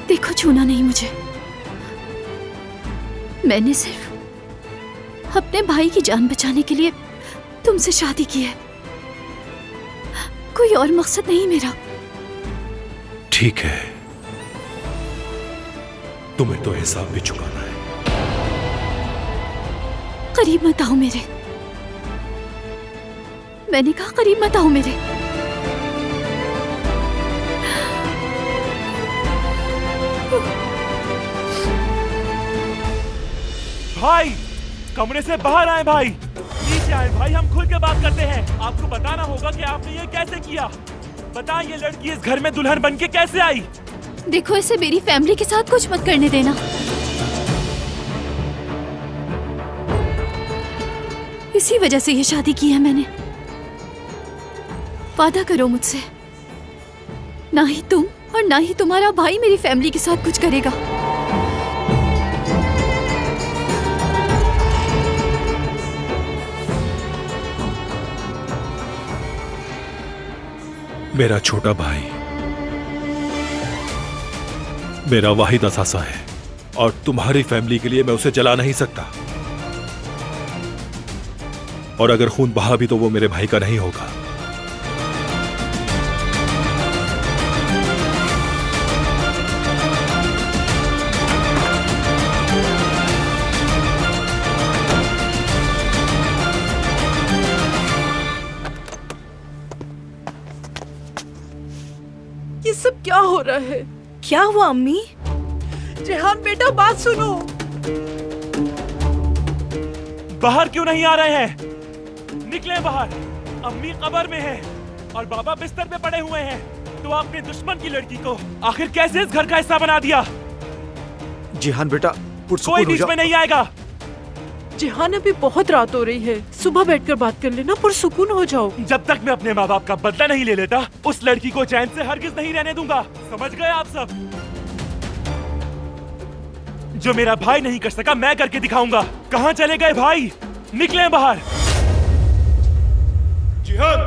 देखो, छूना नहीं मुझे। मैंने सिर्फ अपने भाई की जान बचाने के लिए तुमसे शादी की है, कोई और मकसद नहीं मेरा। ठीक है, तुम्हें तो हिसाब भी चुकाना है। करीब मत आओ मेरे, मैंने कहा करीब मत आओ मेरे। भाई, कमरे से बाहर आए भाई, नीचे आए भाई, हम खुल के बात करते हैं। आपको बताना होगा कि आपने ये कैसे किया। बताएं, ये लड़की इस घर में दुल्हन बनके कैसे आई? देखो, इसे मेरी फैमिली के साथ कुछ मत करने देना। इसी वजह से ये शादी की है मैंने। वादा करो मुझसे, ना ही तुम और ना ही तुम्हारा भाई मेरी फैमिली के साथ कुछ करेगा। मेरा छोटा भाई मेरा वाहिद असासा है और तुम्हारी फैमिली के लिए मैं उसे जला नहीं सकता। और अगर खून बहा भी तो वो मेरे भाई का नहीं होगा। ये सब क्या हो रहा है? क्या हुआ अम्मी? जेहान बेटा, बात सुनो। बाहर क्यों नहीं आ रहे हैं? निकले बाहर। अम्मी कब्र में है और बाबा बिस्तर पे पड़े हुए हैं। तो आपने दुश्मन की लड़की को आखिर कैसे इस घर का हिस्सा बना दिया? जेहान बेटा, कोई बीच में नहीं आएगा। जेहान, अभी बहुत रात हो रही है, सुबह बैठकर बात कर लेना, पुरसुकून हो जाओ। जब तक मैं अपने माँ बाप का बदला नहीं ले लेता, उस लड़की को चैन से हरगिज नहीं रहने दूंगा। समझ गए आप सब? जो मेरा भाई नहीं कर सका, मैं करके दिखाऊंगा। कहाँ चले गए भाई? निकले बाहर। जिहान,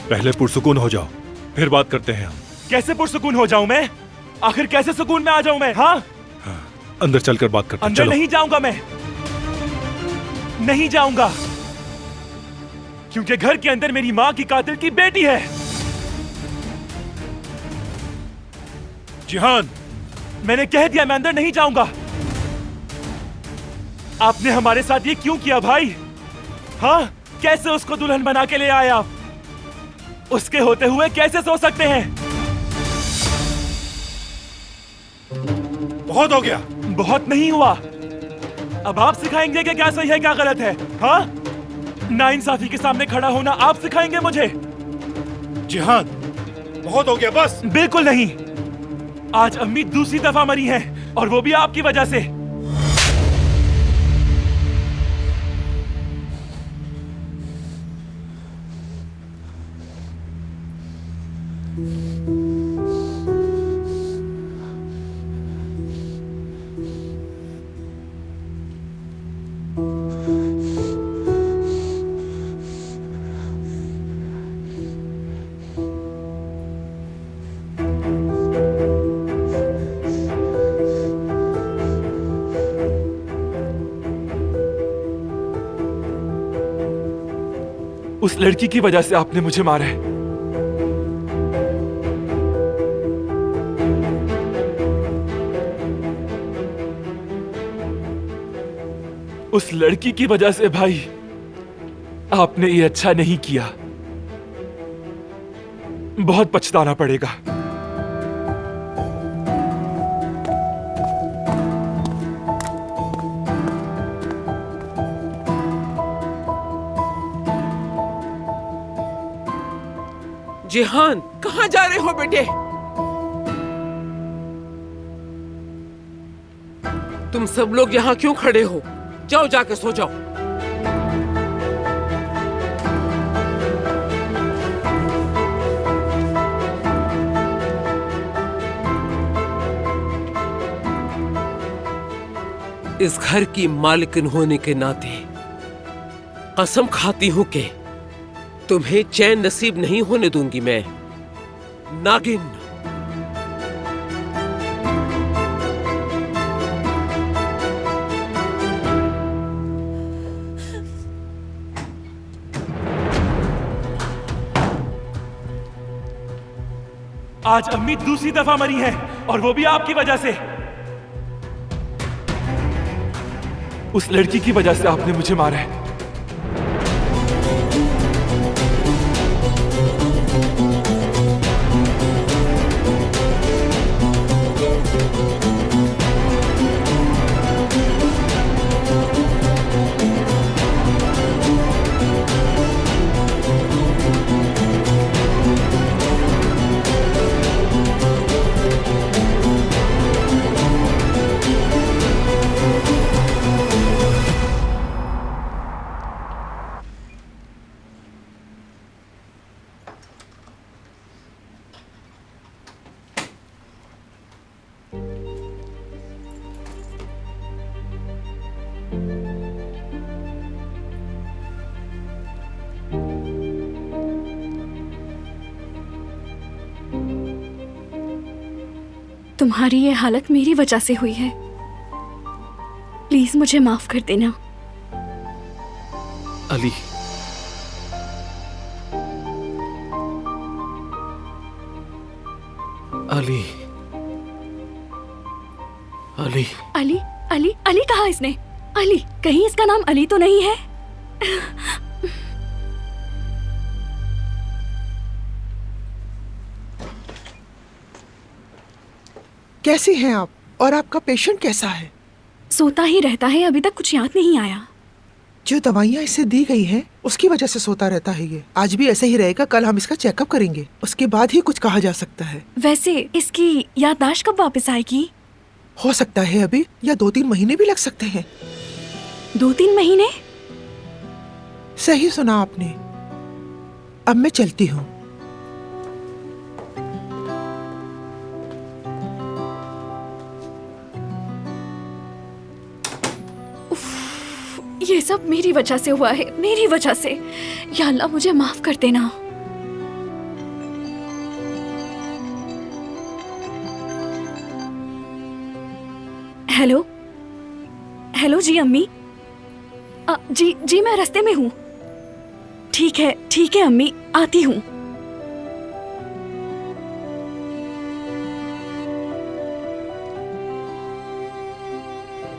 पहले पुरसुकून हो जाओ, फिर बात करते हैं हम। कैसे पुरसुकून हो जाऊं मैं? आखिर कैसे सुकून में आ जाऊं मैं? हाँ, अंदर चलकर बात करते हैं। अंदर चलो। नहीं जाऊंगा मैं, नहीं जाऊंगा, क्योंकि घर के अंदर मेरी माँ की कातिल की बेटी है। जिहान, मैंने कह दिया, मैं अंदर नहीं जाऊंगा। आपने हमारे साथ ये क्यों किया भाई? हाँ, कैसे उसको दुल्हन बना के ले आए आप? उसके होते हुए कैसे सो सकते हैं? बहुत हो गया। बहुत नहीं हुआ। अब आप सिखाएंगे कि क्या सही है क्या गलत है? हाँ, नाइंसाफी के सामने खड़ा होना आप सिखाएंगे मुझे? जिहान, बहुत हो गया, बस। बिल्कुल नहीं। आज अम्मी दूसरी दफा मरी हैं और वो भी आपकी वजह से। उस लड़की की वजह से आपने मुझे मारा है। उस लड़की की वजह से भाई, आपने ये अच्छा नहीं किया। बहुत पछताना पड़ेगा। जेहान, कहाँ जा रहे हो बेटे? तुम सब लोग यहाँ क्यों खड़े हो? जाओ, जाके सो जाओ। इस घर की मालिकिन होने के नाते कसम खाती हूँ कि तुम्हें चैन नसीब नहीं होने दूंगी मैं, नागिन। आज अम्मी दूसरी दफा मरी है और वो भी आपकी वजह से। उस लड़की की वजह से आपने मुझे मारा है। तुम्हारी ये हालत मेरी वजह से हुई है। प्लीज मुझे माफ कर देना। अली, अली, अली, अली अली अली कहा इसने? अली, कहीं इसका नाम अली तो नहीं है? कैसी हैं आप? और आपका पेशेंट कैसा है? सोता ही रहता है, अभी तक कुछ याद नहीं आया। जो दवाइयाँ इसे दी गई हैं, उसकी वजह से सोता रहता है ये। आज भी ऐसे ही रहेगा। कल हम इसका चेकअप करेंगे, उसके बाद ही कुछ कहा जा सकता है। वैसे इसकी याददाश्त कब वापस आएगी? हो सकता है अभी, या 2-3 महीने भी लग सकते हैं। 2-3 महीने? सही सुना आपने। अब मैं चलती हूँ। ये सब मेरी वजह से हुआ है, मेरी वजह से। या अल्लाह, मुझे माफ कर देना। हेलो हेलो जी अम्मी। जी मैं रास्ते में हूँ। ठीक है अम्मी, आती हूँ।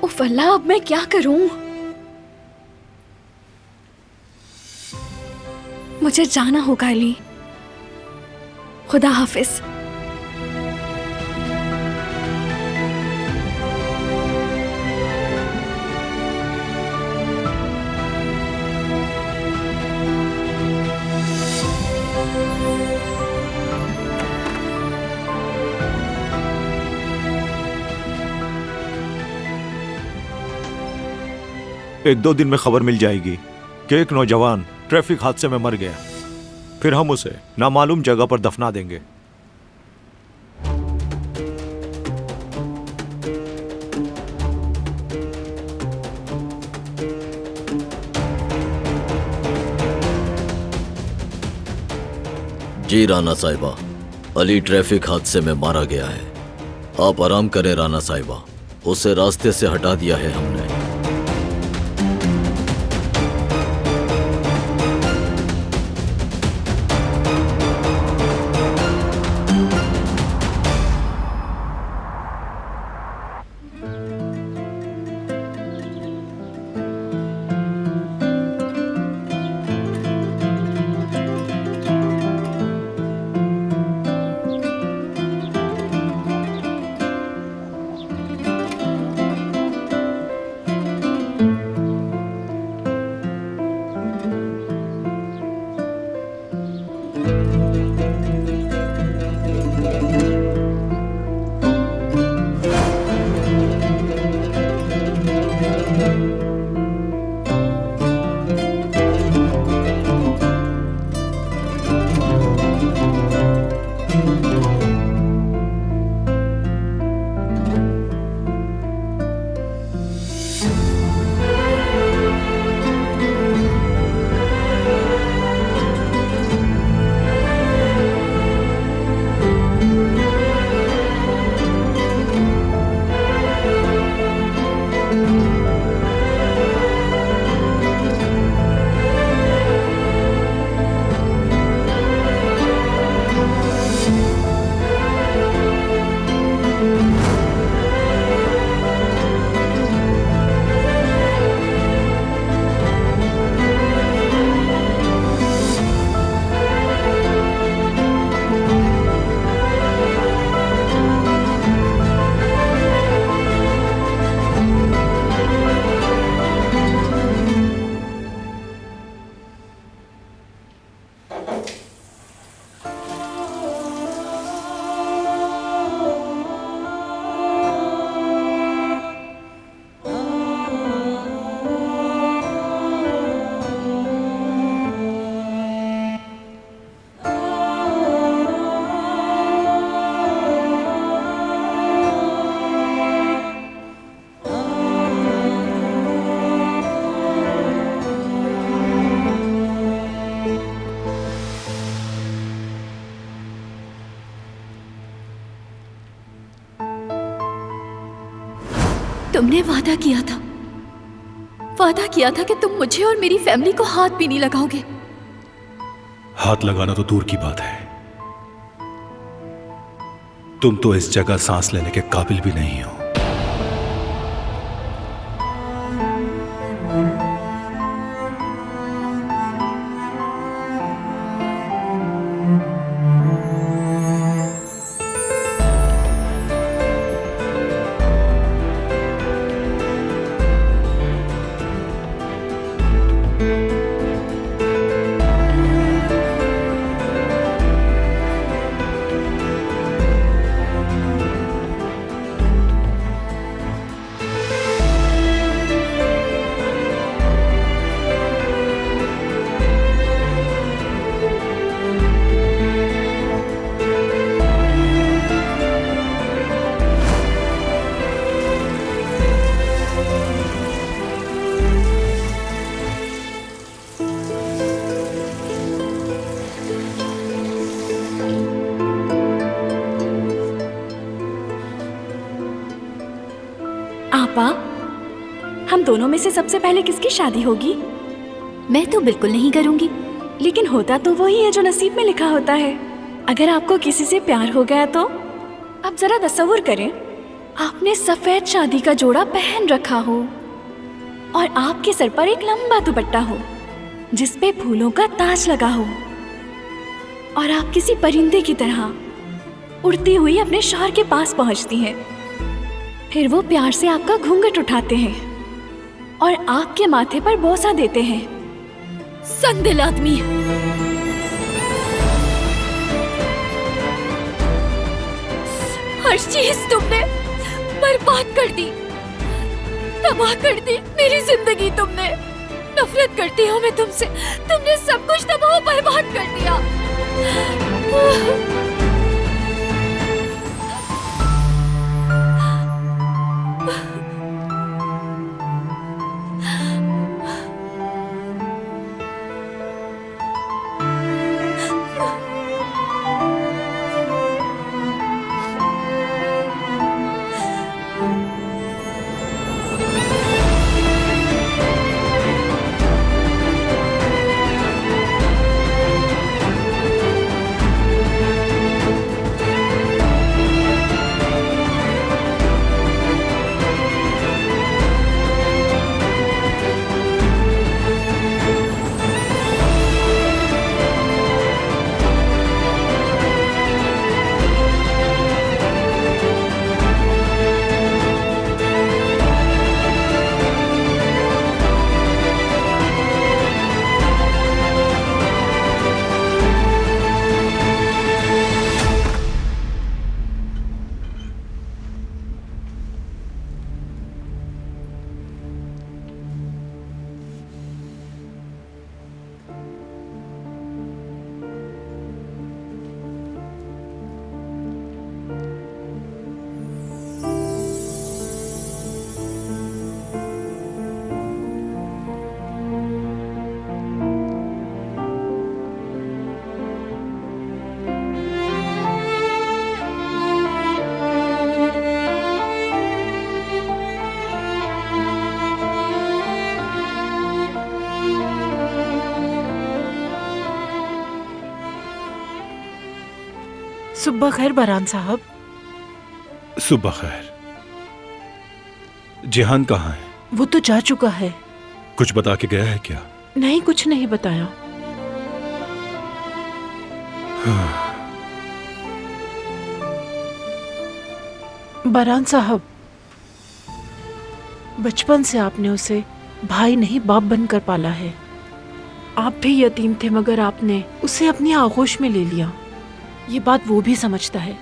उफ अल्लाह, अब मैं क्या करूं? मुझे जाना होगा अली। खुदा हाफिज। एक दो दिन में खबर मिल जाएगी कि एक नौजवान ट्रैफिक हादसे में मर गया। फिर हम उसे नामालूम जगह पर दफना देंगे। जी राना साहिबा, अली ट्रैफिक हादसे में मारा गया है। आप आराम करें राना साहिबा, उसे रास्ते से हटा दिया है हमने। तुमने वादा किया था कि तुम मुझे और मेरी फैमिली को हाथ भी नहीं लगाओगे। हाथ लगाना तो दूर की बात है, तुम तो इस जगह सांस लेने के काबिल भी नहीं हो। आपा, हम दोनों में से सबसे पहले किसकी शादी होगी? मैं तो बिल्कुल नहीं करूंगी। लेकिन होता तो वही है जो नसीब में लिखा होता है। अगर आपको किसी से प्यार हो गया तो आप जरा तसव्वुर करें, आपने सफेद शादी का जोड़ा पहन रखा हो और आपके सर पर एक लंबा दुपट्टा हो जिस पे फूलों का ताज लगा हो, और आप किसी परिंदे की तरह उड़ती हुई अपने शौहर के पास पहुंचती हैं। फिर वो प्यार से आपका घूंघट उठाते हैं और आपके माथे पर बोसा देते हैं। संदिल आदमी! हर चीज तुमने बर्बाद कर दी, तबाह कर दी मेरी जिंदगी तुमने। नफरत करती हूँ मैं तुमसे, तुमने सब कुछ तबाह बर्बाद कर दिया। सुबह खैर बरहान साहब। सुबह खैर। जिहान कहाँ है? वो तो जा चुका है। कुछ बता के गया है क्या? नहीं, कुछ नहीं बताया। बरहान साहब, बचपन से आपने उसे भाई नहीं बाप बनकर पाला है। आप भी यतीम थे मगर आपने उसे अपनी आगोश में ले लिया। ये बात वो भी समझता है।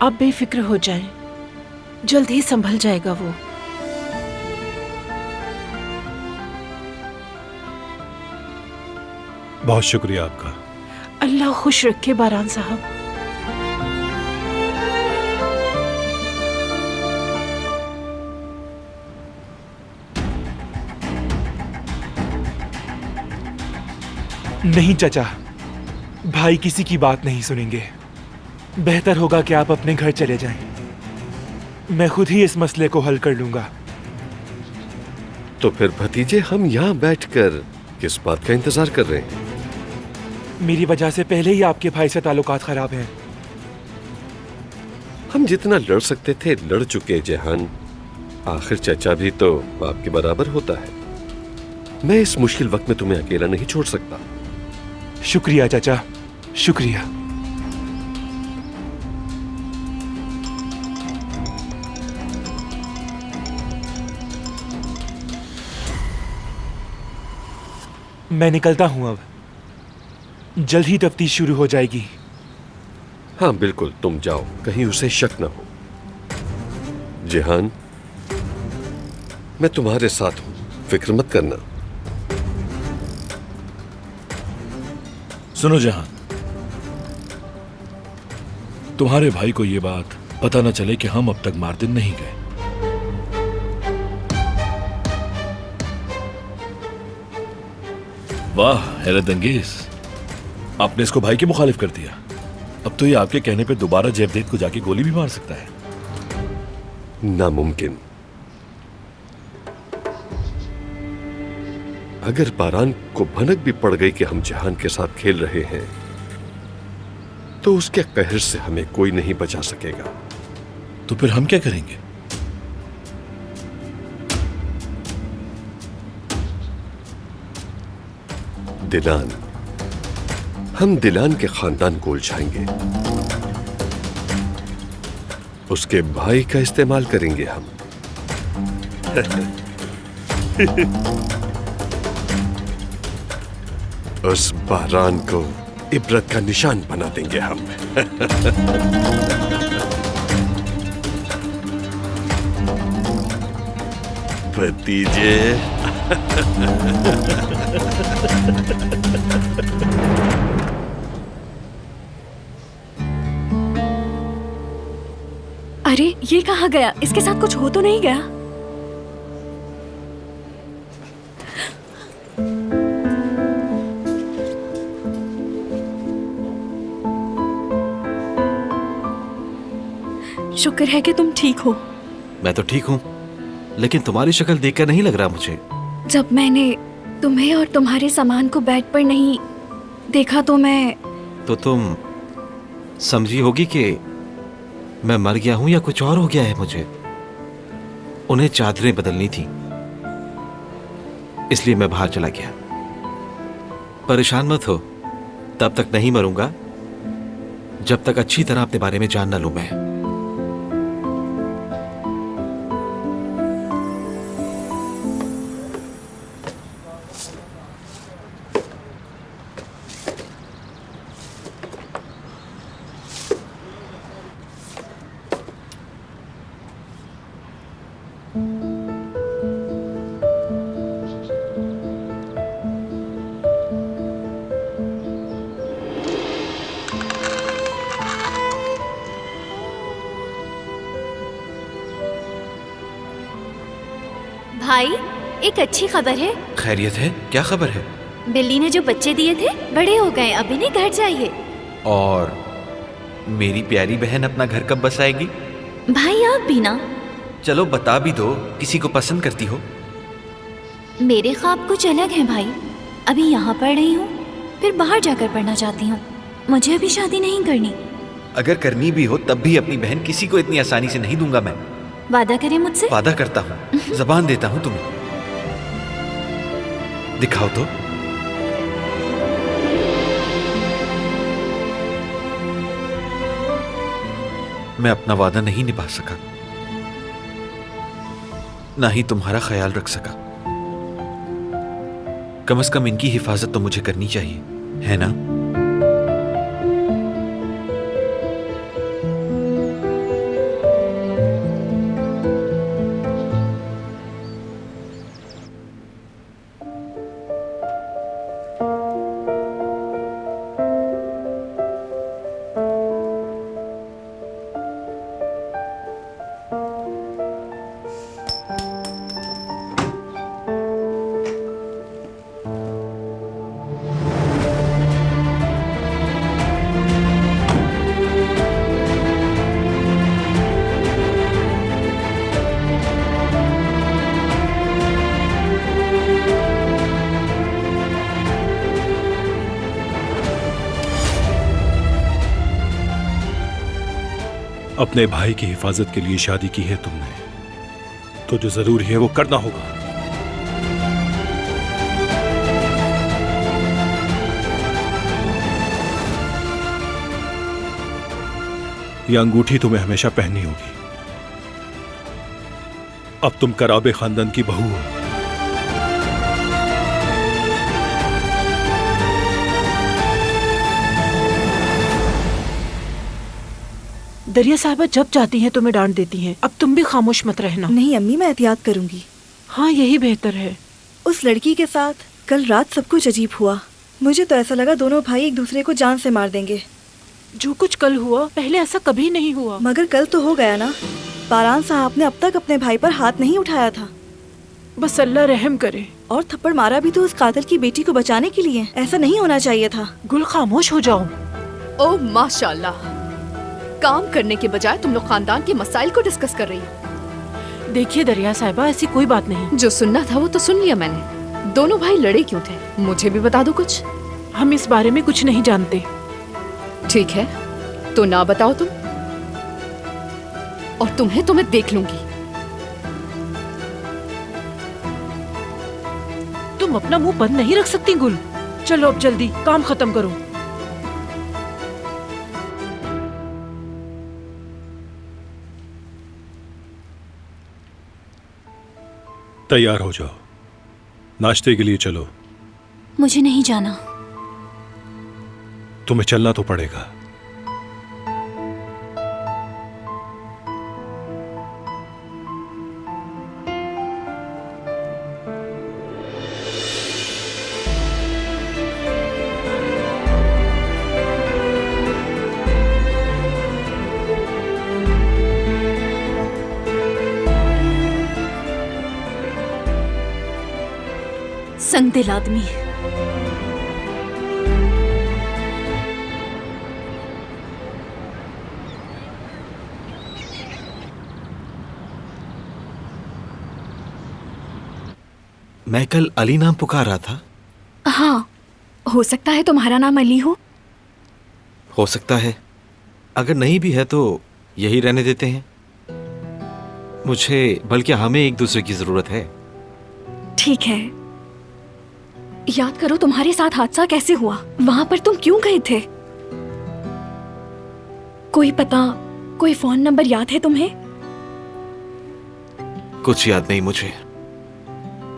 आप बेफिक्र हो जाएं, जल्द ही संभल जाएगा वो। बहुत शुक्रिया आपका। अल्लाह खुश रखे बरहान साहब। नहीं चाचा, भाई किसी की बात नहीं सुनेंगे। बेहतर होगा कि आप अपने घर चले जाएं। मैं खुद ही इस मसले को हल कर लूंगा। तो फिर भतीजे हम यहाँ बैठकर किस बात का इंतजार कर रहे हैं? मेरी वजह से पहले ही आपके भाई से ताल्लुकात खराब हैं। हम जितना लड़ सकते थे लड़ चुके जेहान। आखिर चचा भी तो आपके बराबर होता है। मैं इस मुश्किल वक्त में तुम्हें अकेला नहीं छोड़ सकता। शुक्रिया चाचा, शुक्रिया। मैं निकलता हूं अब। जल्द ही तफ्तीश शुरू हो जाएगी। हाँ बिल्कुल, तुम जाओ, कहीं उसे शक न हो। जेहान, मैं तुम्हारे साथ हूं, फिक्र मत करना। सुनो जहान, तुम्हारे भाई को यह बात पता न चले कि हम अब तक मार्दिन नहीं गए। वाह हैरत अंगेज, आपने इसको भाई के मुखालिफ कर दिया। अब तो ये आपके कहने पे दोबारा जैवदेद को जाके गोली भी मार सकता है। नामुमकिन। अगर बारान को भनक भी पड़ गई कि हम जहान के साथ खेल रहे हैं, तो उसके कहर से हमें कोई नहीं बचा सकेगा। तो फिर हम क्या करेंगे? दिलान, हम दिलान के खानदान को उलझाएंगे। उसके भाई का इस्तेमाल करेंगे हम। उस बारान को इबरत का निशान बना देंगे हम। भतीजे। अरे ये कहाँ गया? इसके साथ कुछ हो तो नहीं गया? शुक्र है कि तुम ठीक हो। मैं तो ठीक हूँ, लेकिन तुम्हारी शक्ल देखकर नहीं लग रहा मुझे। जब मैंने तुम्हें और तुम्हारे सामान को बेड पर नहीं देखा तो तुम समझी होगी कि मैं मर गया हूं या कुछ और हो गया है मुझे। उन्हें चादरें बदलनी थी, इसलिए मैं बाहर चला गया। परेशान मत हो, तब तक नहीं मरूंगा जब तक अच्छी तरह अपने बारे में जान न लूं मैं। भाई, एक अच्छी खबर है। खैरियत है? क्या खबर है? बिल्ली ने जो बच्चे दिए थे बड़े हो गए, अब इन्हें घर चाहिए। और मेरी प्यारी बहन अपना घर कब बसाएगी? भाई आप भी ना। चलो बता भी दो, किसी को पसंद करती हो? मेरे ख्वाब कुछ अलग हैं भाई। अभी यहाँ पढ़ रही हूँ, फिर बाहर जाकर पढ़ना चाहती हूँ। मुझे अभी शादी नहीं करनी। अगर करनी भी हो तब भी अपनी बहन किसी को इतनी आसानी से नहीं दूंगा मैं। वादा करें मुझसे? वादा करता हूँ, जबान देता हूँ तुम्हें। दिखाओ तो। मैं अपना वादा नहीं निभा सका, ना ही तुम्हारा ख्याल रख सका। कम से कम इनकी हिफाजत तो मुझे करनी चाहिए, है ना? अपने भाई की हिफाजत के लिए शादी की है तुमने, तो जो जरूरी है वो करना होगा। यह अंगूठी तुम्हें हमेशा पहननी होगी। अब तुम कराबे खानदान की बहू हो। दरिया साहिबा जब चाहती हैं तुम्हें डांट देती हैं। अब तुम भी खामोश मत रहना। नहीं अम्मी, मैं एहतियात करूंगी। हाँ, यही बेहतर है। उस लड़की के साथ कल रात सब कुछ अजीब हुआ। मुझे तो ऐसा लगा दोनों भाई एक दूसरे को जान से मार देंगे। जो कुछ कल हुआ पहले ऐसा कभी नहीं हुआ। मगर कल तो हो गया ना। बारान साहब ने अब तक अपने भाई पर हाथ नहीं उठाया था। बस अल्लाह रहम करे। और थप्पड़ मारा भी तो उस कातिल की बेटी को बचाने के लिए। ऐसा नहीं होना चाहिए था। गुल, खामोश हो जाओ। ओह माशाल्लाह, काम करने के बजाय तुम लोग खानदान के मसाइल को डिस्कस कर रही हो। देखिए दरिया साहिबा, ऐसी कोई बात नहीं। जो सुनना था वो तो सुन लिया मैंने। दोनों भाई लड़े क्यों थे, मुझे भी बता दो कुछ। हम इस बारे में कुछ नहीं जानते। ठीक है, तो ना बताओ तुम, और तुम्हें तो मैं देख लूंगी। तुम अपना मुंह बंद नहीं रख सकती गुल। चलो अब जल्दी काम खत्म करो। तैयार हो जाओ, नाश्ते के लिए चलो। मुझे नहीं जाना। तुम्हें चलना तो पड़ेगा। संगदिल आदमी। मैं कल अली नाम पुकार रहा था। हाँ, हो सकता है तुम्हारा नाम अली हो सकता है। अगर नहीं भी है तो यही रहने देते हैं। मुझे बल्कि हमें एक दूसरे की जरूरत है। ठीक है, याद करो तुम्हारे साथ हादसा कैसे हुआ। वहां पर तुम क्यों गए थे? कोई पता, कोई फोन नंबर याद है तुम्हें? कुछ याद नहीं मुझे।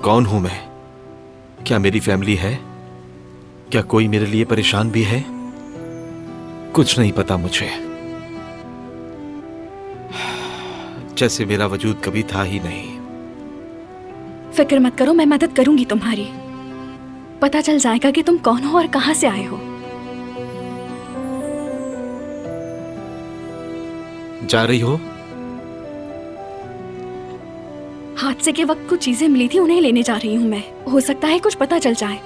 कौन हूं मैं? क्या मेरी फैमिली है? क्या कोई मेरे लिए परेशान भी है? कुछ नहीं पता मुझे। जैसे मेरा वजूद कभी था ही नहीं। फिक्र मत करो, मैं मदद करूंगी तुम्हारी। पता चल जाएगा कि तुम कौन हो और कहां से आए हो। जा रही हो? हादसे के वक्त कुछ चीजें मिली थी, उन्हें लेने जा रही हूं मैं। हो सकता है कुछ पता चल जाए।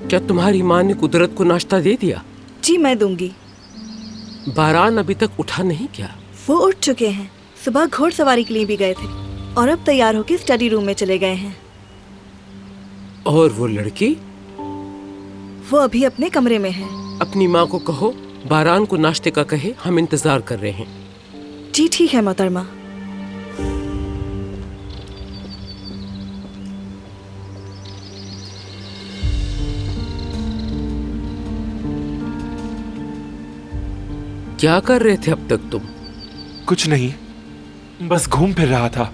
क्या तुम्हारी माँ ने कुदरत को नाश्ता दे दिया? जी मैं दूंगी। बारान अभी तक उठा नहीं क्या? वो उठ चुके हैं। सुबह घोड़सवारी के लिए भी गए थे और अब तैयार होकर स्टडी रूम में चले गए हैं। और वो लड़की? वो अभी अपने कमरे में है। अपनी माँ को कहो बारान को नाश्ते का कहे, हम इंतजार कर रहे हैं। जी ठीक है मोहतरमा। क्या कर रहे थे अब तक तुम? कुछ नहीं, बस घूम फिर रहा था।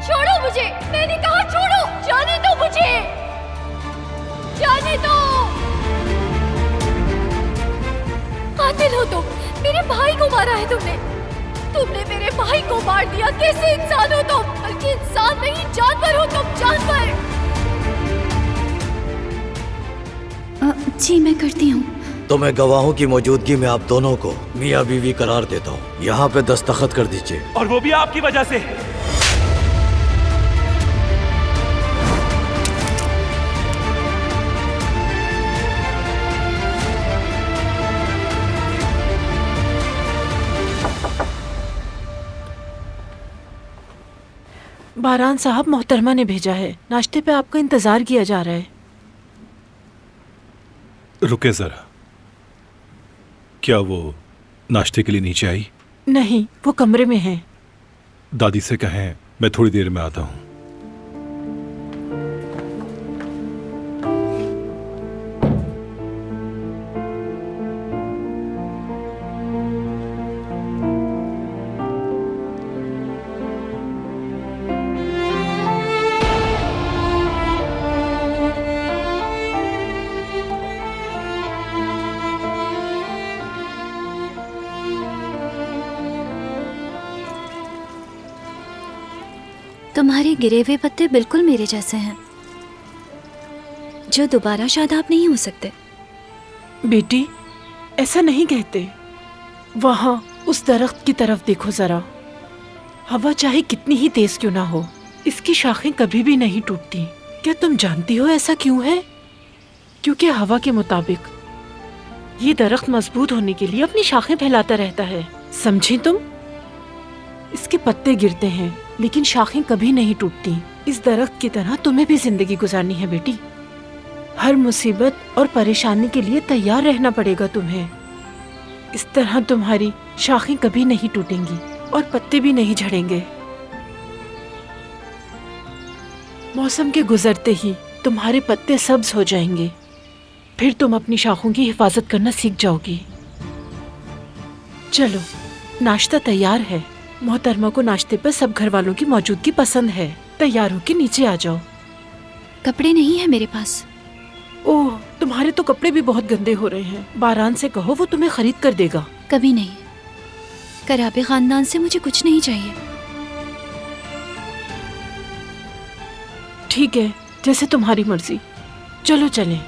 छोड़ो मुझे, मैंने कहा छोड़ो, जाने दो मुझे, जाने दो। कातिल हो तुम, मेरे भाई को मारा है तुमने। तुमने मेरे भाई को मार दिया। कैसे इंसान हो तुम? बल्कि इंसान नहीं, जानवर हो तुम, जानवर। जी मैं करती हूँ। तो मैं गवाहों की मौजूदगी में आप दोनों को मियाँ बीवी करार देता हूँ। यहाँ पे दस्तखत कर दीजिए। और वो भी आपकी वजह से। बारान साहब, मोहतरमा ने भेजा है। नाश्ते पे आपका इंतजार किया जा रहा है। रुके जरा, क्या वो नाश्ते के लिए नीचे आई? नहीं, वो कमरे में है। दादी से कहें मैं थोड़ी देर में आता हूँ। तुम्हारे गिरे हुए पत्ते बिल्कुल मेरे जैसे हैं, जो दोबारा शादाब नहीं हो सकते। बेटी, ऐसा नहीं कहते। वहाँ उस दरख्त की तरफ देखो जरा। हवा चाहे कितनी ही तेज क्यों ना हो, इसकी शाखें कभी भी नहीं टूटती। क्या तुम जानती हो ऐसा क्यों है? क्योंकि हवा के मुताबिक ये दरख्त मजबूत होने के लिए अपनी शाखें फैलाता रहता है। समझी तुम? इसके पत्ते गिरते हैं लेकिन शाखें कभी नहीं टूटती। इस दरख्त की तरह तुम्हें भी जिंदगी गुजारनी है बेटी। हर मुसीबत और परेशानी के लिए तैयार रहना पड़ेगा तुम्हें। इस तरह तुम्हारी शाखें कभी नहीं टूटेंगी और पत्ते भी नहीं झड़ेंगे। मौसम के गुजरते ही तुम्हारे पत्ते सब्ज हो जाएंगे। फिर तुम अपनी शाखों की हिफाजत करना सीख जाओगी। चलो, नाश्ता तैयार है। मोहतरमा को नाश्ते पर सब घर वालों की मौजूदगी पसंद है। तैयार होके नीचे आ जाओ। कपड़े नहीं है मेरे पास। ओह, तुम्हारे तो कपड़े भी बहुत गंदे हो रहे हैं। बारान से कहो, वो तुम्हें खरीद कर देगा। कभी नहीं। कराबे खानदान से मुझे कुछ नहीं चाहिए। ठीक है, जैसे तुम्हारी मर्जी। चलो चलें।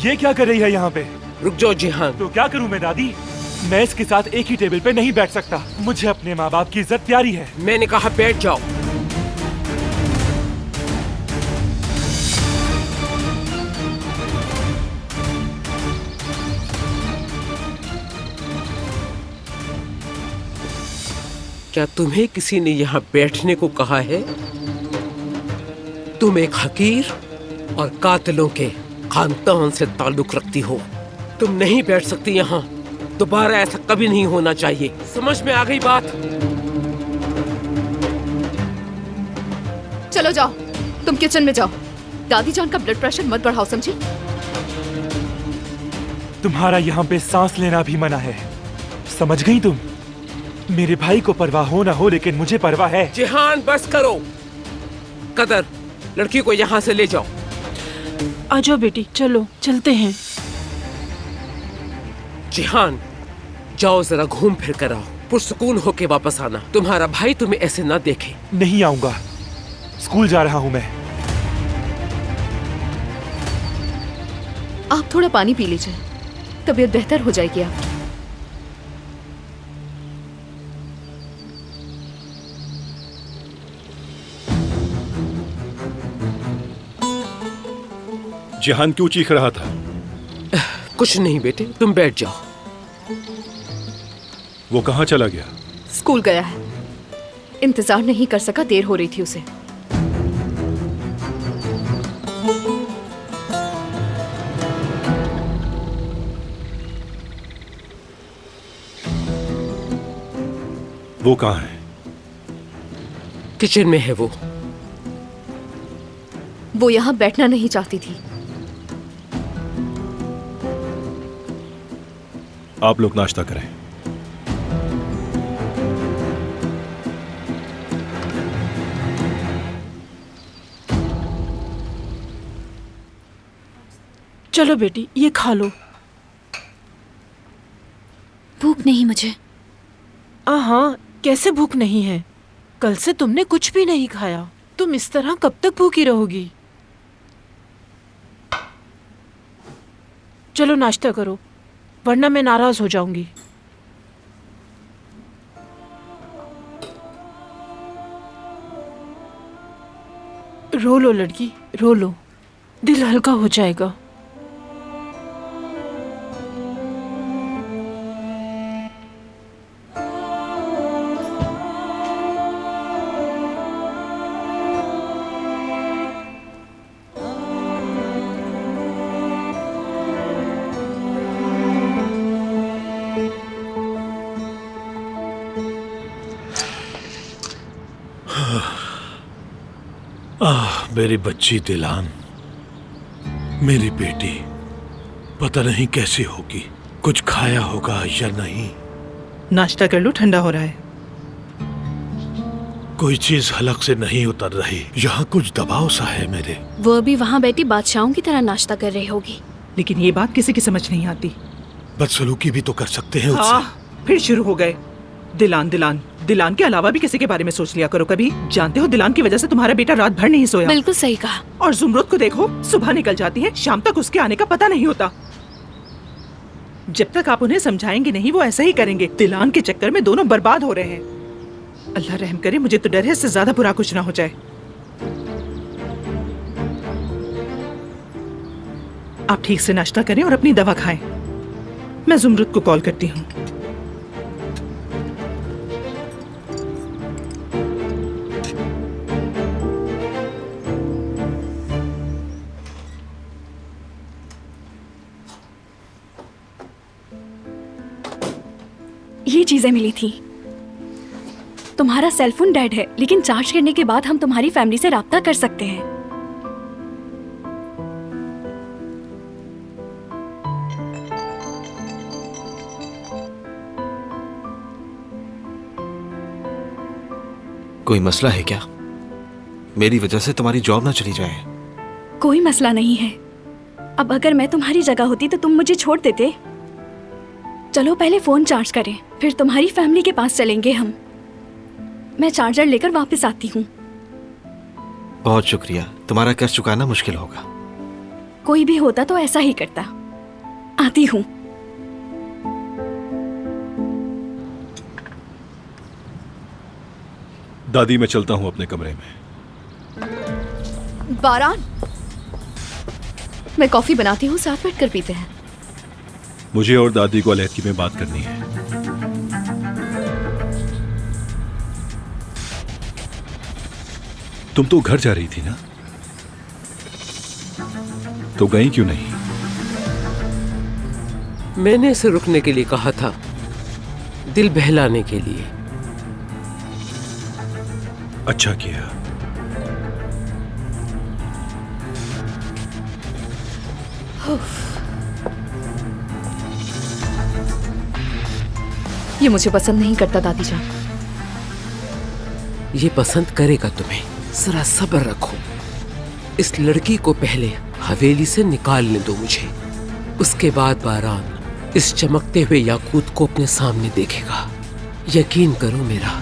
ये क्या कर रही है यहाँ पे? रुक जाओ जिहान। तो क्या करूँ मैं दादी? मैं इसके साथ एक ही टेबल पे नहीं बैठ सकता। मुझे अपने माँ बाप की इज्जत प्यारी है। मैंने कहा बैठ जाओ। क्या तुम्हें किसी ने यहाँ बैठने को कहा है? तुम एक हकीर और कातिलों के खानदान से ताल्लुक रखती हो। तुम नहीं बैठ सकती यहाँ। दोबारा ऐसा कभी नहीं होना चाहिए। समझ में आ गई बात? चलो जाओ, तुम किचन में जाओ। दादी जान का ब्लड प्रेशर मत बढ़ाओ, समझी? तुम्हारा यहाँ पे सांस लेना भी मना है, समझ गई तुम? मेरे भाई को परवाह हो ना हो, लेकिन मुझे परवाह है। जिहान बस करो। कदर, लड़की को यहाँ से ले जाओ। आ जाओ बेटी, चलो चलते हैं। जिहान, जाओ जरा घूम फिर कर आओ। पुरसुकून होके वापस आना। तुम्हारा भाई तुम्हें ऐसे ना देखे। नहीं आऊंगा, स्कूल जा रहा हूँ मैं। आप थोड़ा पानी पी लीजिए, तबीयत बेहतर हो जाएगी आपकी। जिहान क्यों चीख रहा था? कुछ नहीं बेटे, तुम बैठ जाओ। वो कहाँ चला गया? स्कूल गया है। इंतजार नहीं कर सका, देर हो रही थी उसे। वो कहाँ है? किचन में है वो। यहाँ बैठना नहीं चाहती थी। आप लोग नाश्ता करें। चलो बेटी, ये खा लो। भूख नहीं मुझे। हाँ, कैसे भूख नहीं है? कल से तुमने कुछ भी नहीं खाया। तुम इस तरह कब तक भूखी रहोगी? चलो नाश्ता करो, वरना मैं नाराज हो जाऊंगी। रो लो लड़की, रो लो, दिल हल्का हो जाएगा। मेरी बच्ची दिलान, मेरी बेटी, पता नहीं कैसी होगी। कुछ खाया होगा या नहीं। नाश्ता कर लो, ठंडा हो रहा है। कोई चीज हलक से नहीं उतर रही। यहाँ कुछ दबाव सा है मेरे। वो अभी वहाँ बैठी बादशाहों की तरह नाश्ता कर रही होगी। लेकिन ये बात किसी की समझ नहीं आती। बदसलूकी भी तो कर सकते हैं उससे। फिर शुरू हो गए। दिलान दिलान दिलान के अलावा भी किसी के बारे में सोच लिया करो कभी। जानते हो दिलान की वजह से तुम्हारा बेटा रात भर नहीं सोया। बिल्कुल सही कहा। और जुमरुद को देखो, सुबह निकल जाती है, शाम तक उसके आने का पता नहीं होता। जब तक आप उन्हें समझाएंगे नहीं, वो ऐसा ही करेंगे। दिलान के चक्कर में दोनों बर्बाद हो रहे हैं। अल्लाह रहम करे, मुझे तो डर है इससे ज्यादा बुरा कुछ ना हो जाए। आप ठीक से नाश्ता करें और अपनी दवा खाएं। मैं जुमरुद को कॉल करती हूँ। ये चीजें मिली थी। तुम्हारा सेलफोन डेड है, लेकिन चार्ज करने के बाद हम तुम्हारी फैमिली से राब्ता कर सकते हैं। कोई मसला है क्या? मेरी वजह से तुम्हारी जॉब ना चली जाए। कोई मसला नहीं है। अब अगर मैं तुम्हारी जगह होती तो तुम मुझे छोड़ देते। चलो पहले फोन चार्ज करें, फिर तुम्हारी फैमिली के पास चलेंगे हम। मैं चार्जर लेकर वापस आती हूँ। बहुत शुक्रिया, तुम्हारा कर्ज चुकाना मुश्किल होगा। कोई भी होता तो ऐसा ही करता। आती हूँ। दादी, मैं चलता हूँ अपने कमरे में। बारान, मैं कॉफी बनाती हूँ, साथ बैठ कर पीते हैं। मुझे और दादी को अलहदगी में बात करनी है। तुम तो घर जा रही थी ना, तो गई क्यों नहीं? मैंने इसे रुकने के लिए कहा था, दिल बहलाने के लिए। अच्छा किया। ये मुझे पसंद नहीं करता दादी जान। ये पसंद करेगा तुम्हें, जरा सब्र रखो। इस लड़की को पहले हवेली से निकालने दो मुझे, उसके बाद बारान इस चमकते हुए याकूत को अपने सामने देखेगा। यकीन करो मेरा।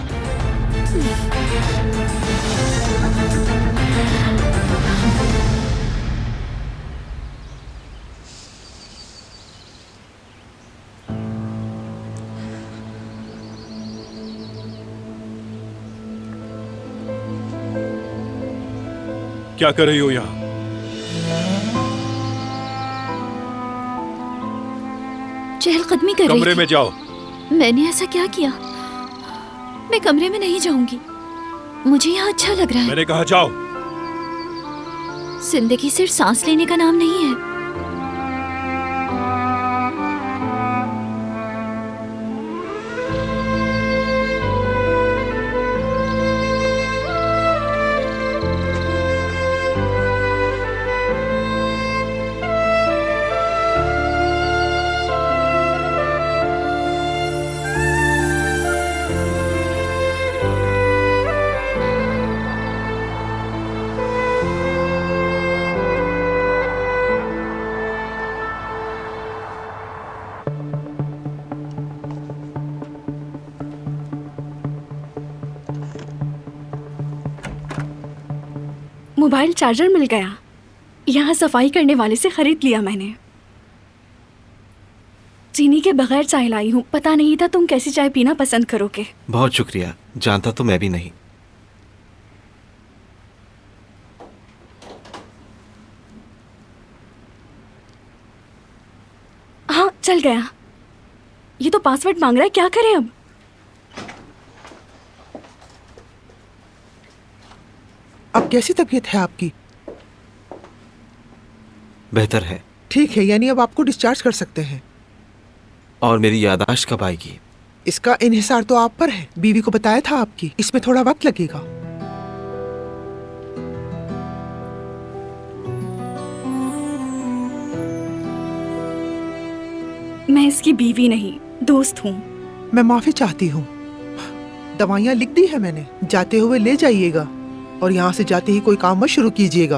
क्या कर रही हो यहाँ? चहलकदमी कर रही कमरे थी। में जाओ। मैंने ऐसा क्या किया? मैं कमरे में नहीं जाऊंगी, मुझे यहाँ अच्छा लग रहा है। मैंने कहा जाओ। जिंदगी सिर्फ सांस लेने का नाम नहीं है। मोबाइल चार्जर मिल गया। यहाँ सफाई करने वाले से खरीद लिया मैंने। चीनी के बगैर चाय लाई हूँ। पता नहीं था तुम कैसी चाय पीना पसंद करोगे। बहुत शुक्रिया, जानता तो मैं भी नहीं। हाँ चल गया। ये तो पासवर्ड मांग रहा है, क्या करें अब? अब कैसी तबीयत है आपकी? बेहतर है। ठीक है, यानी अब आपको डिस्चार्ज कर सकते हैं। और मेरी याददाश्त कब आएगी? इसका इन्हिसार तो आप पर है। बीवी को बताया था आपकी, इसमें थोड़ा वक्त लगेगा। मैं इसकी बीवी नहीं, दोस्त हूँ। मैं माफी चाहती हूँ। दवाइयाँ लिख दी है मैंने, जाते हुए ले जाइएगा। और यहाँ से जाते ही कोई काम मत शुरू कीजिएगा।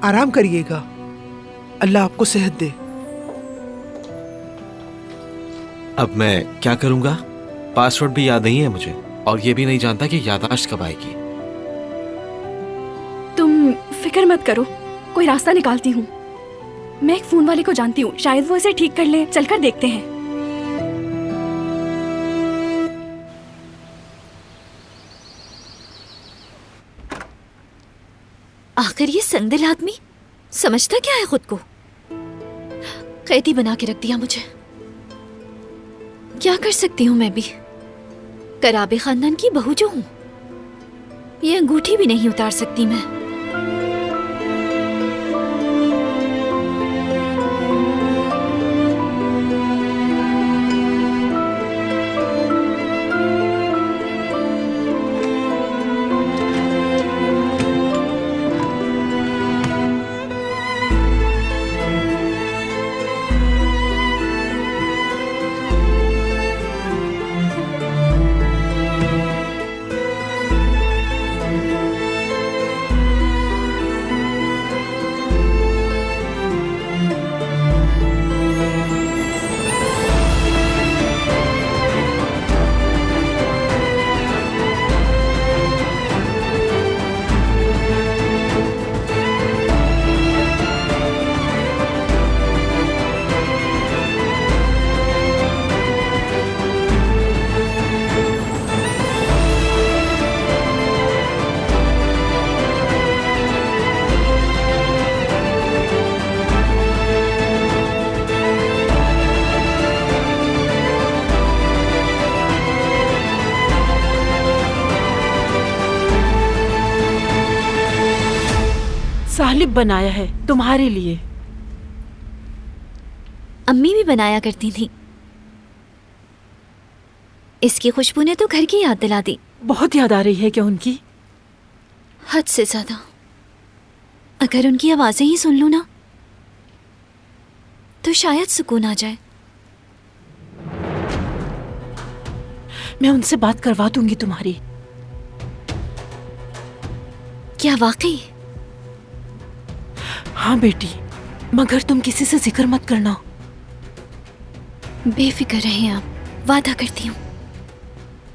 आराम करिएगा। अल्लाह आपको सेहत दे। अब मैं क्या करूंगा? पासवर्ड भी याद नहीं है मुझे, और ये भी नहीं जानता कि याददाश्त कब आएगी। तुम फिक्र मत करो, कोई रास्ता निकालती हूँ। मैं एक फोन वाले को जानती हूँ, शायद वो इसे ठीक कर ले। चलकर देखते हैं। आखिर ये संदिल आदमी समझता क्या है खुद को? कैदी बना के रख दिया मुझे। क्या कर सकती हूँ मैं भी? कराबे खानदान की बहू जो हूँ, ये अंगूठी भी नहीं उतार सकती मैं। सालिब बनाया है तुम्हारे लिए। अम्मी भी बनाया करती थी। इसकी खुशबू ने तो घर की याद दिला दी। बहुत याद आ रही है क्या उनकी? हद से ज्यादा। अगर उनकी आवाजें ही सुन लूं ना तो शायद सुकून आ जाए। मैं उनसे बात करवा दूंगी तुम्हारी। क्या वाकई? हाँ बेटी, मगर तुम किसी से जिक्र मत करना। बेफिक्र रहे आप, वादा करती हूँ।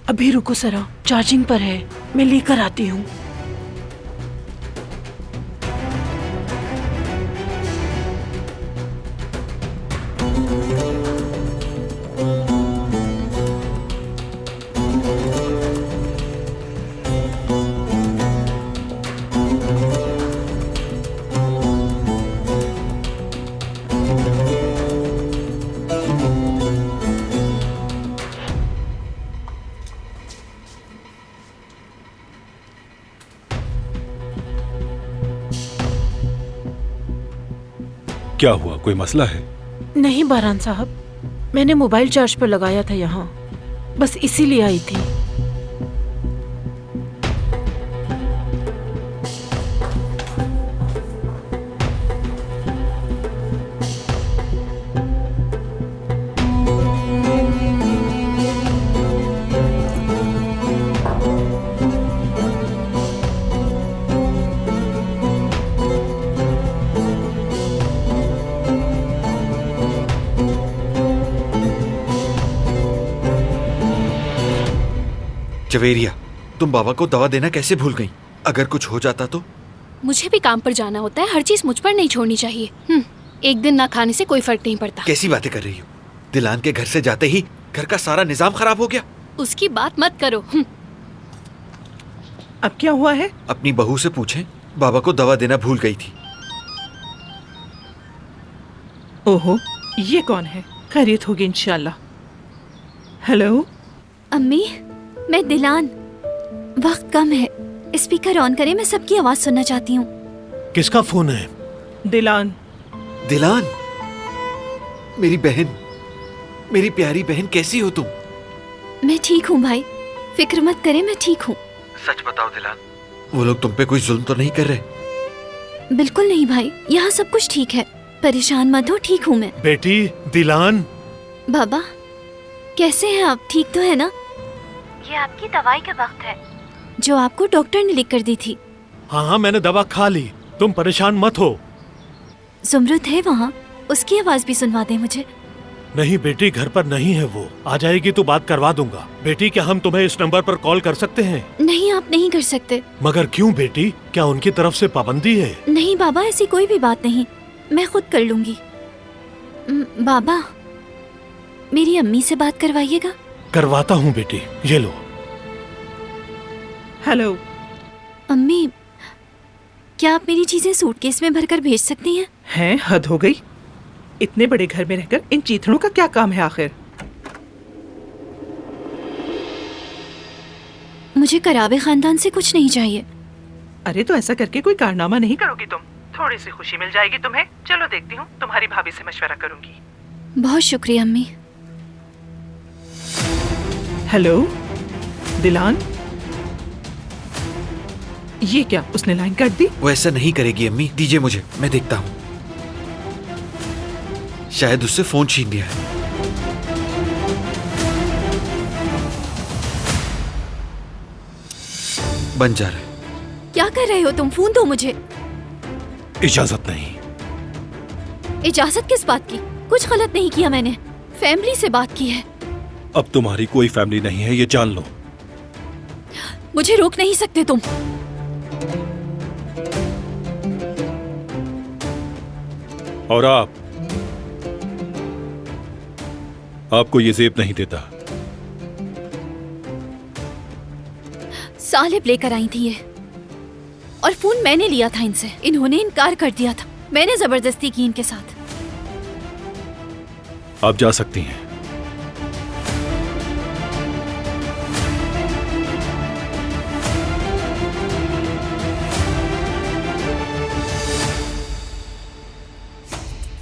अभी रुको जरा, चार्जिंग पर है, मैं लेकर आती हूँ। क्या हुआ, कोई मसला है? नहीं बारान साहब, मैंने मोबाइल चार्ज पर लगाया था यहाँ, बस इसीलिए आई थी। जवेरिया, तुम बाबा को दवा देना कैसे भूल गई? अगर कुछ हो जाता तो? मुझे भी काम पर जाना होता है, हर चीज मुझ पर नहीं छोड़नी चाहिए। एक दिन ना खाने से कोई फर्क नहीं पड़ता। कैसी बातें कर रही हो? दिलान के घर से जाते ही घर का सारा निजाम खराब हो गया। उसकी बात मत करो। अब क्या हुआ है? अपनी बहू से पूछें, बाबा को दवा देना भूल गई थी। ओहो, ये कौन है? खैरियत होगी इंशाल्लाह। हेलो अम्मी, मैं दिलान। वक्त कम है, स्पीकर ऑन करें, मैं सबकी आवाज सुनना चाहती हूँ। किसका फोन है? दिलान। दिलान, मेरी बहन, मेरी प्यारी बहन, कैसी हो तुम? मैं ठीक हूँ भाई, फिक्र मत करें, मैं ठीक हूँ। सच बताओ दिलान, वो लोग तुम पे कोई जुल्म तो नहीं कर रहे? बिल्कुल नहीं भाई, यहाँ सब कुछ ठीक है, परेशान मत हो, ठीक हूँ मैं। बेटी दिलान। बाबा कैसे हैं आप, ठीक तो है ना? ये आपकी दवाई का वक्त है जो आपको डॉक्टर ने लिख कर दी थी। हाँ, मैंने दवा खा ली, तुम परेशान मत हो। जुमरुद है वहाँ, उसकी आवाज भी सुनवा दे मुझे। नहीं बेटी, घर पर नहीं है वो, आ जाएगी तो बात करवा दूंगा। बेटी क्या हम तुम्हें इस नंबर पर कॉल कर सकते हैं? नहीं, आप नहीं कर सकते। मगर क्यों बेटी, क्या उनकी तरफ से पाबंदी है? नहीं बाबा, ऐसी कोई भी बात नहीं, मैं खुद कर लूंगी। बाबा मेरी अम्मी से बात करवाइएगा। करवाता हूँ बेटी, ये लो। हेलो अम्मी, क्या आप मेरी चीजें सूटकेस में भरकर भेज सकती हैं? हैं, हद हो गई। इतने बड़े घर में रहकर इन चीथड़ों का क्या काम है आखिर? मुझे करावे खानदान से कुछ नहीं चाहिए। अरे तो ऐसा करके कोई कारनामा नहीं करोगी तुम? थोड़ी सी खुशी मिल जाएगी तुम्हें। चलो देखती हूँ, तुम्हारी भाभी से मशवरा करूंगी। बहुत शुक्रिया अम्मी। हेलो दिलान, ये क्या, उसने लाइन काट दी? वो ऐसा नहीं करेगी अम्मी, दीजिए मुझे, मैं देखता हूँ। शायद उससे फोन छीन लिया है। बन जा रहा है। क्या कर रहे हो तुम? फोन दो मुझे। इजाजत नहीं। इजाजत किस बात की? कुछ गलत नहीं किया मैंने, फैमिली से बात की है। अब तुम्हारी कोई फैमिली नहीं है, ये जान लो। मुझे रोक नहीं सकते तुम। और आपको ये जेब नहीं देता। सालिब लेकर आई थी ये, और फोन मैंने लिया था इनसे। इन्होंने इनकार कर दिया था, मैंने जबरदस्ती की इनके साथ। आप जा सकती हैं।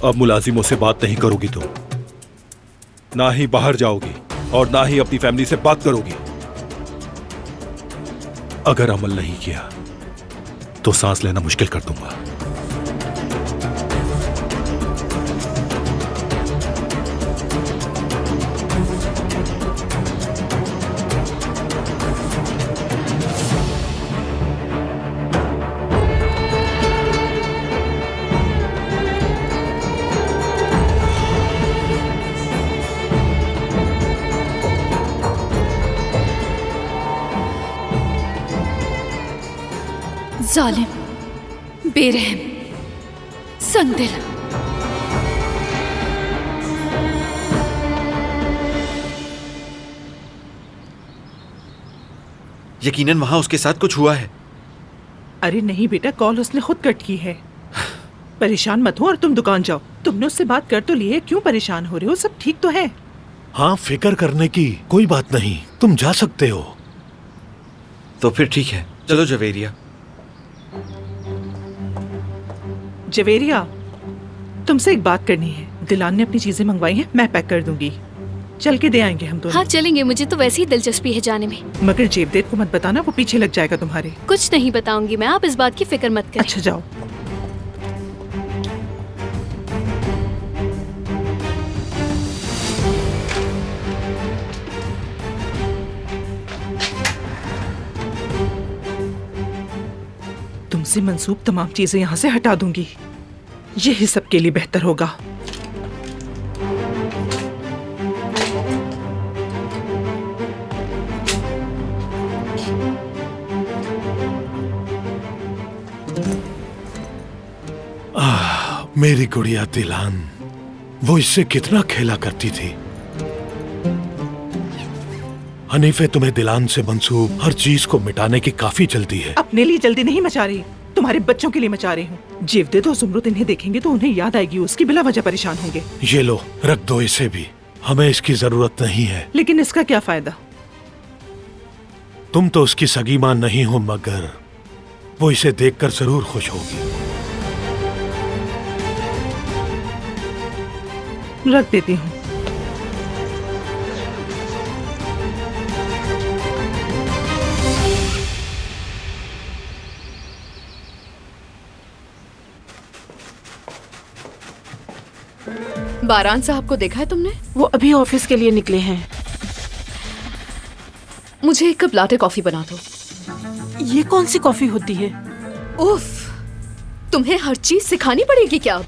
अब मुलाजिमों से बात नहीं करोगी तुम, ना ही बाहर जाओगी और ना ही अपनी फैमिली से बात करोगी। अगर अमल नहीं किया तो सांस लेना मुश्किल कर दूंगा। जालिम, बेरहम, संगदिल। यकीनन वहां उसके साथ कुछ हुआ है। अरे नहीं बेटा, कॉल उसने खुद कट की है। परेशान मत हो और तुम दुकान जाओ। तुमने उससे बात कर तो ली है, क्यों परेशान हो रहे हो? सब ठीक तो है। हाँ, फिक्र करने की कोई बात नहीं, तुम जा सकते हो। तो फिर ठीक है, चलो जवेरिया। जवेरिया, तुमसे एक बात करनी है। दिलान ने अपनी चीजें मंगवाई हैं, मैं पैक कर दूंगी। चल के दे आएंगे हम दोनों। हाँ चलेंगे, मुझे तो वैसे ही दिलचस्पी है जाने में। मगर जेबदेद को मत बताना, वो पीछे लग जाएगा तुम्हारे। कुछ नहीं बताऊंगी मैं, आप इस बात की फिक्र मत करें। अच्छा जाओ। तुमसे मंसूब तमाम चीजें यहाँ से हटा दूंगी, यही सबके लिए बेहतर होगा। मेरी गुड़िया तिलान, वो इससे कितना खेला करती थी। हनीफे, तुम्हें दिलान से मंसूब हर चीज को मिटाने की काफी जल्दी है। अपने लिए जल्दी नहीं मचा रही, तुम्हारे बच्चों के लिए मचा रही हूँ। जेवदेद और जुमरुद इन्हें देखेंगे तो उन्हें याद आएगी, उसकी बिला वजह परेशान होंगे। ये लो, रख दो इसे भी, हमें इसकी जरूरत नहीं है। लेकिन इसका क्या फायदा? तुम तो उसकी सगी मां नहीं हो, मगर वो इसे देखकर जरूर खुश होगी। रख देती हूँ। बारान साहब को देखा है तुमने? वो अभी ऑफिस के लिए निकले हैं। मुझे एक कप लाटे कॉफी बना दो। ये कौन सी कॉफी होती है? उफ, तुम्हें हर चीज सिखानी पड़ेगी क्या अब?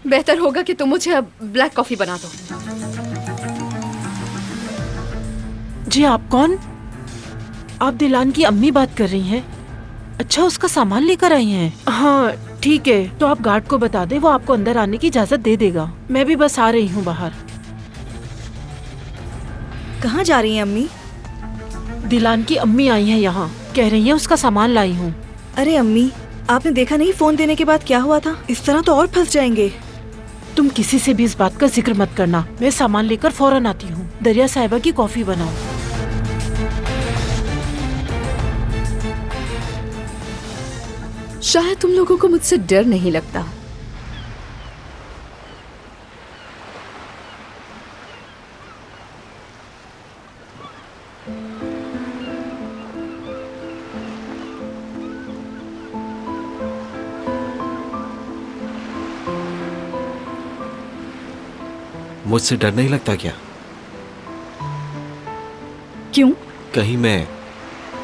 बेहतर होगा कि तुम मुझे अब ब्लैक कॉफी बना दो। जी, आप कौन? आप दिलान की अम्मी बात कर रही हैं? अच्छा, उसका सामान लेकर आई हैं। हाँ ठीक है, तो आप गार्ड को बता दे, वो आपको अंदर आने की इजाजत दे देगा। मैं भी बस आ रही हूँ बाहर। कहाँ जा रही हैं अम्मी? दिलान की अम्मी आई हैं यहाँ, कह रही हैं उसका सामान लाई हूँ। अरे अम्मी, आपने देखा नहीं फोन देने के बाद क्या हुआ था? इस तरह तो और फंस जाएंगे। तुम किसी से भी इस बात का जिक्र मत करना, मैं सामान लेकर फौरन आती हूँ। दरिया साहिबा की कॉफी बनाओ। शायद तुम लोगों को मुझसे डर नहीं लगता। मुझसे डर नहीं लगता क्या? क्यों? कहीं मैं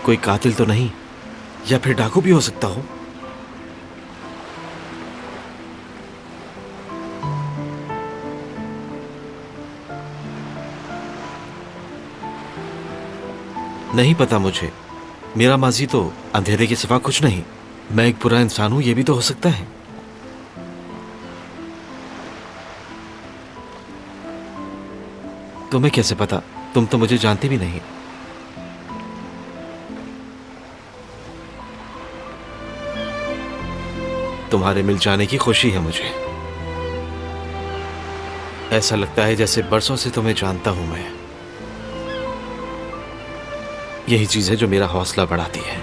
कोई कातिल तो नहीं, या फिर डाकू भी हो सकता हूँ। नहीं पता मुझे, मेरा माजी तो अंधेरे के सिवा कुछ नहीं। मैं एक बुरा इंसान हूं, ये भी तो हो सकता है। तुम्हें कैसे पता? तुम तो मुझे जानती भी नहीं। तुम्हारे मिल जाने की खुशी है मुझे। ऐसा लगता है जैसे बरसों से तुम्हें जानता हूं मैं। यही चीज है जो मेरा हौसला बढ़ाती है।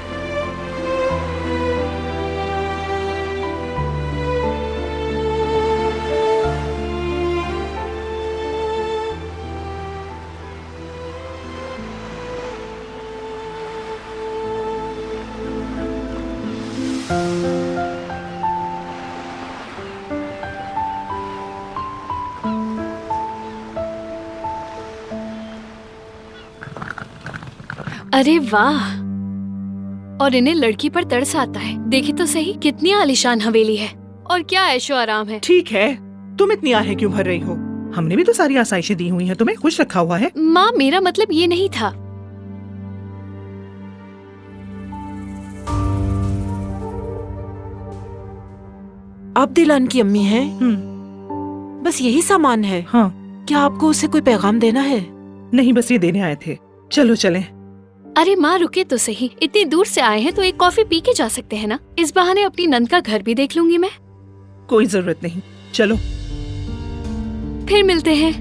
अरे वाह, और इन्हें लड़की पर तरस आता है। देखी तो सही कितनी आलीशान हवेली है, और क्या ऐशो आराम है। ठीक है, तुम इतनी आहें क्यों भर रही हो? हमने भी तो सारी आसाइशें दी हुई हैं, तुम्हें खुश रखा हुआ है। माँ, मेरा मतलब ये नहीं था। आप दिलान की अम्मी हैं? बस यही सामान है? हाँ। क्या आपको उसे कोई पैगाम देना है? नहीं, बस ये देने आए थे। चलो चलें। अरे माँ, रुके तो सही। इतनी दूर से आए हैं तो एक कॉफी पी के जा सकते हैं ना। इस बहाने अपनी नंद का घर भी देख लूंगी मैं। कोई जरूरत नहीं, चलो फिर मिलते हैं।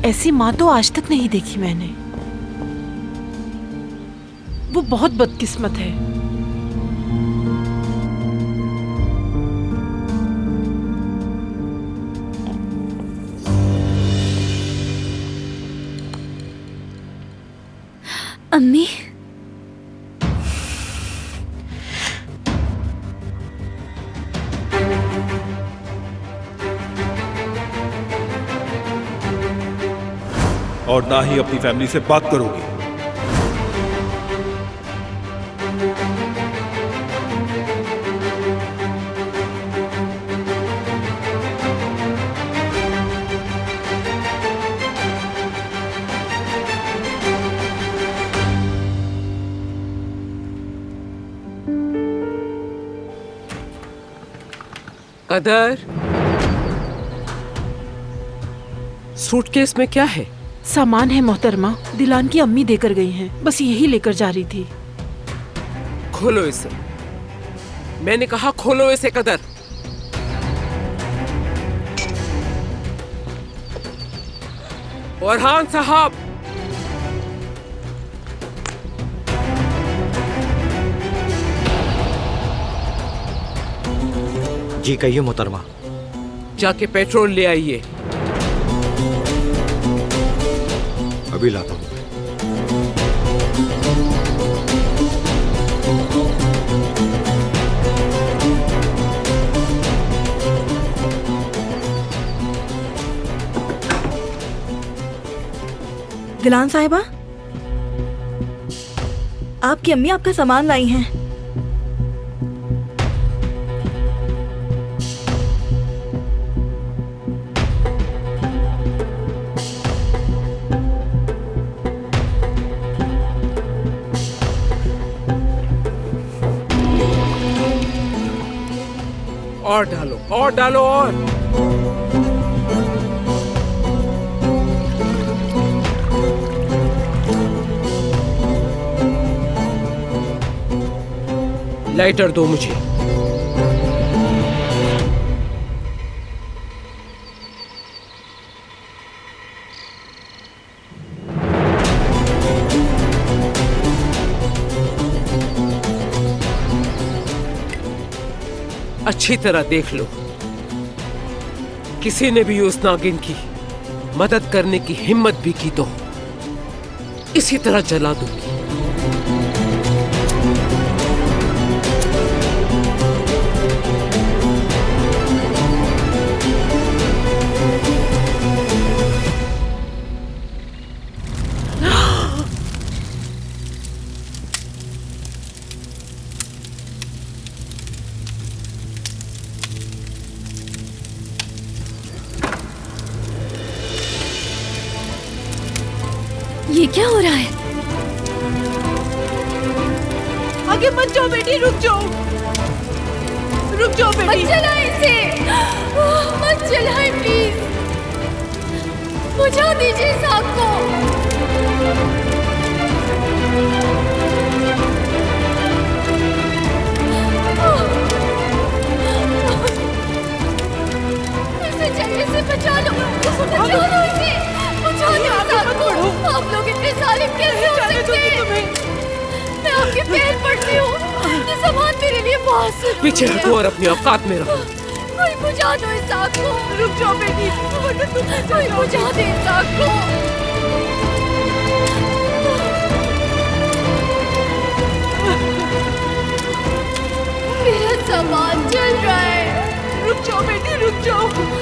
ऐसी माँ तो आज तक नहीं देखी मैंने। वो बहुत बदकिस्मत है। अम्मी, और ना ही अपनी फैमिली से बात करोगी। कदर, सूटकेस में क्या है? सामान है मोहतरमा, दिलान की अम्मी देकर गई हैं। बस यही लेकर जा रही थी। खोलो इसे, मैंने कहा खोलो इसे कदर। फरहान साहब, जी कहिए मोहतरमा। जाके पेट्रोल ले आइए। अभी लाता हूँ। दिलान साहिबा, आपकी अम्मी आपका सामान लाई हैं। और डालो, और डालो, और लाइटर दो मुझे। अच्छी तरह देख लो, किसी ने भी उस नागिन की मदद करने की हिम्मत भी की तो इसी तरह जला दूंगी। ये क्या हो रहा है? आगे मत जाओ बेटी, रुक जाओ, रुक जाओ बेटी। मत चलाएं इसे, मत चलाएं प्लीज, बुझा दीजिए इस आग को। इसे जलने से बचा लो, बचा लो इसे, बुझा दो इस आग को। आप लोग इतने जालिम कैसे हो सकते हैं? मैं आपके पैर पड़ती हूँ, ये सामान मेरे लिए बहुत सुन। पीछे हटो और अपनी औकात में रहो। कोई बुझा दो इस आग को। रुक जाओ बेटी, कोई बुझा दे इस आग को। मेरा सामान जल रहा है। रुक जाओ बेटी, रुक जाओ।